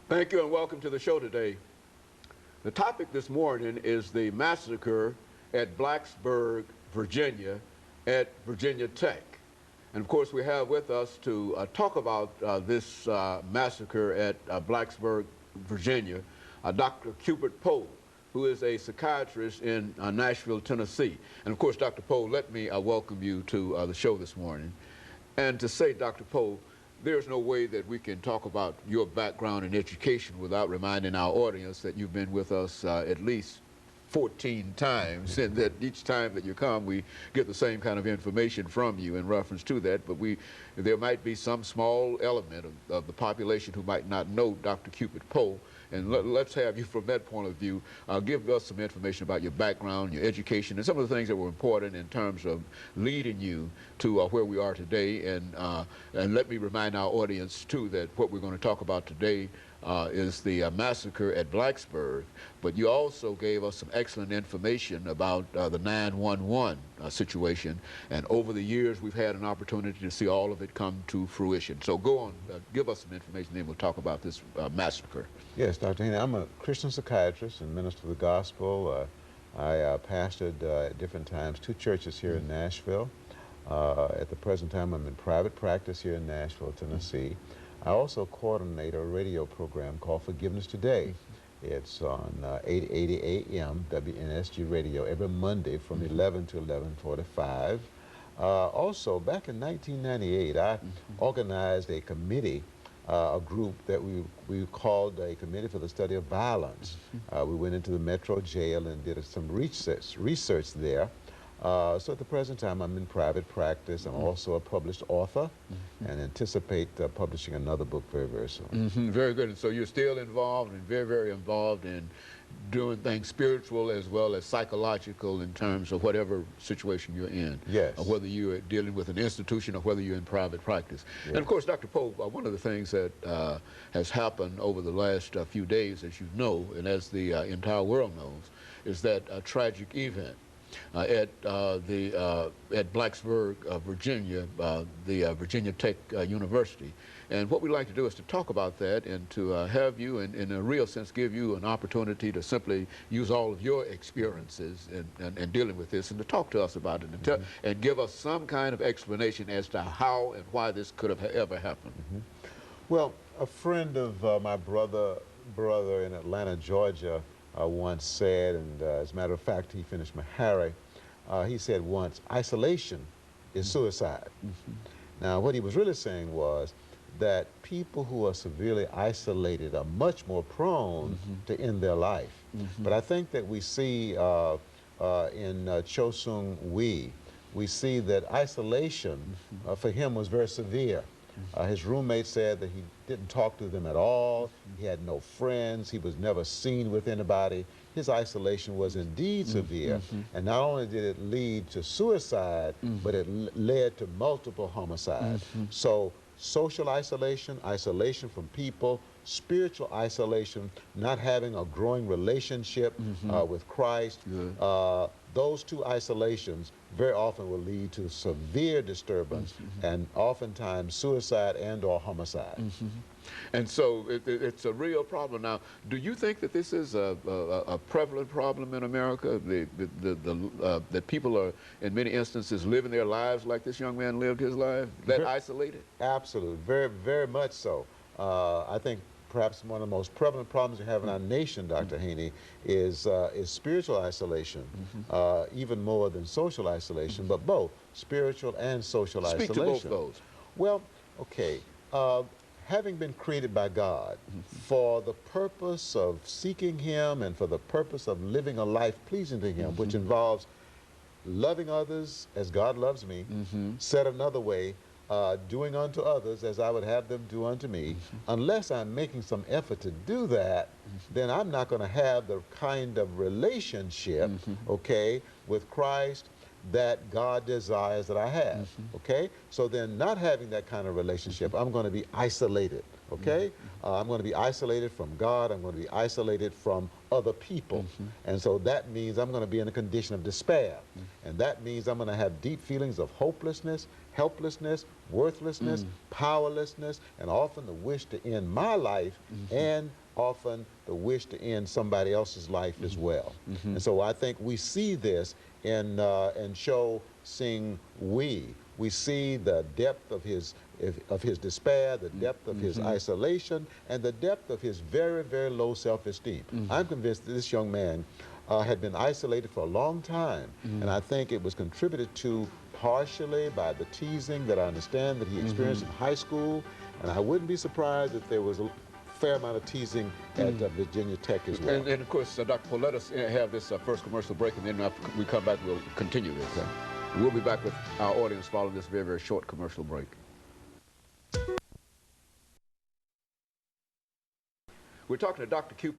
Thank you and welcome to the show today. The topic this morning is the massacre at Blacksburg, Virginia, at Virginia Tech. And of course, we have with us to talk about this massacre at Blacksburg, Virginia, Dr. CPoe, who is a psychiatrist in Nashville, Tennessee. And of course, Dr. Poe, let me welcome you to the show this morning. And to say, Dr. Poe, there's no way that we can talk about your background in education without reminding our audience that you've been with us at least 14 times, and that each time that you come, we get the same kind of information from you in reference to that. But there might be some small element of the population who might not know Dr. CPoe, and let's have you, from that point of view, give us some information about your background, your education, and some of the things that were important in terms of leading you to where we are today. And let me remind our audience, too, that what we're going to talk about today is the massacre at Blacksburg, but you also gave us some excellent information about the 911 situation, and over the years we've had an opportunity to see all of it come to fruition. So go on, give us some information, then we'll talk about this massacre. Yes, Dr. Haney, I'm a Christian psychiatrist and minister of the gospel. I pastored at different times 2 churches here in Nashville. At the present time, I'm in private practice here in Nashville, Tennessee. I also coordinate a radio program called Forgiveness Today. It's on 880 AM WNSG radio every Monday from 11 to 11:45. Also, back in 1998, I organized a committee, a group that we called a Committee for the Study of Violence. We went into the Metro Jail and did some research there. So at the present time, I'm in private practice. I'm also a published author and anticipate publishing another book very, very soon. Very good. And so you're still involved and very, very involved in doing things spiritual as well as psychological in terms of whatever situation you're in. Yes. Whether you're dealing with an institution or whether you're in private practice. Yes. And of course, Dr. Poe, one of the things that has happened over the last few days, as you know, and as the entire world knows, is that tragic event at Blacksburg, Virginia, the Virginia Tech University. And what we'd like to do is to talk about that and to have you, in a real sense, give you an opportunity to simply use all of your experiences in dealing with this and to talk to us about it and give us some kind of explanation as to how and why this could have ever happened. Well, a friend of my brother in Atlanta, Georgia, once said, and as a matter of fact, he finished Massacre, he said once, isolation is suicide. Now, what he was really saying was that people who are severely isolated are much more prone to end their life. But I think that we see in CPoe1, we see that isolation for him was very severe. His roommate said that he didn't talk to them at all. He had no friends. He was never seen with anybody. His isolation was indeed severe. And not only did it lead to suicide, but it led to multiple homicides. So social isolation, isolation from people, spiritual isolation, not having a growing relationship with Christ, those 2 isolations very often will lead to severe disturbance and oftentimes suicide and or homicide. And so it's a real problem. Now, do you think that this is a prevalent problem in America, that people are, in many instances, living their lives like this young man lived his life, isolated? Absolutely, very, very much so. I think perhaps one of the most prevalent problems we have in our nation, Dr. Haney, is spiritual isolation, even more than social isolation, but both spiritual and social isolation. Speak to both those. Well, okay. Having been created by God for the purpose of seeking Him and for the purpose of living a life pleasing to Him, which involves loving others as God loves me, said another way, doing unto others as I would have them do unto me. Unless I'm making some effort to do that, then I'm not going to have the kind of relationship, okay, with Christ that God desires that I have, okay? So then not having that kind of relationship, I'm going to be isolated. okay? I'm going to be isolated from God. I'm going to be isolated from other people. And so that means I'm going to be in a condition of despair. And that means I'm going to have deep feelings of hopelessness, helplessness, worthlessness, powerlessness, and often the wish to end my life and often the wish to end somebody else's life as well. And so I think we see this in Cho Sing-wee. We see the depth of his despair, the depth of his isolation, and the depth of his very, very low self-esteem. I'm convinced that this young man had been isolated for a long time, and I think it was contributed to partially by the teasing that I understand that he experienced in high school, and I wouldn't be surprised if there was a fair amount of teasing at Virginia Tech as well. And of course, Dr. Poe, let us have this first commercial break, and then after we come back, we'll continue this. We'll be back with our audience following this very, very short commercial break. We're talking to Dr. Q.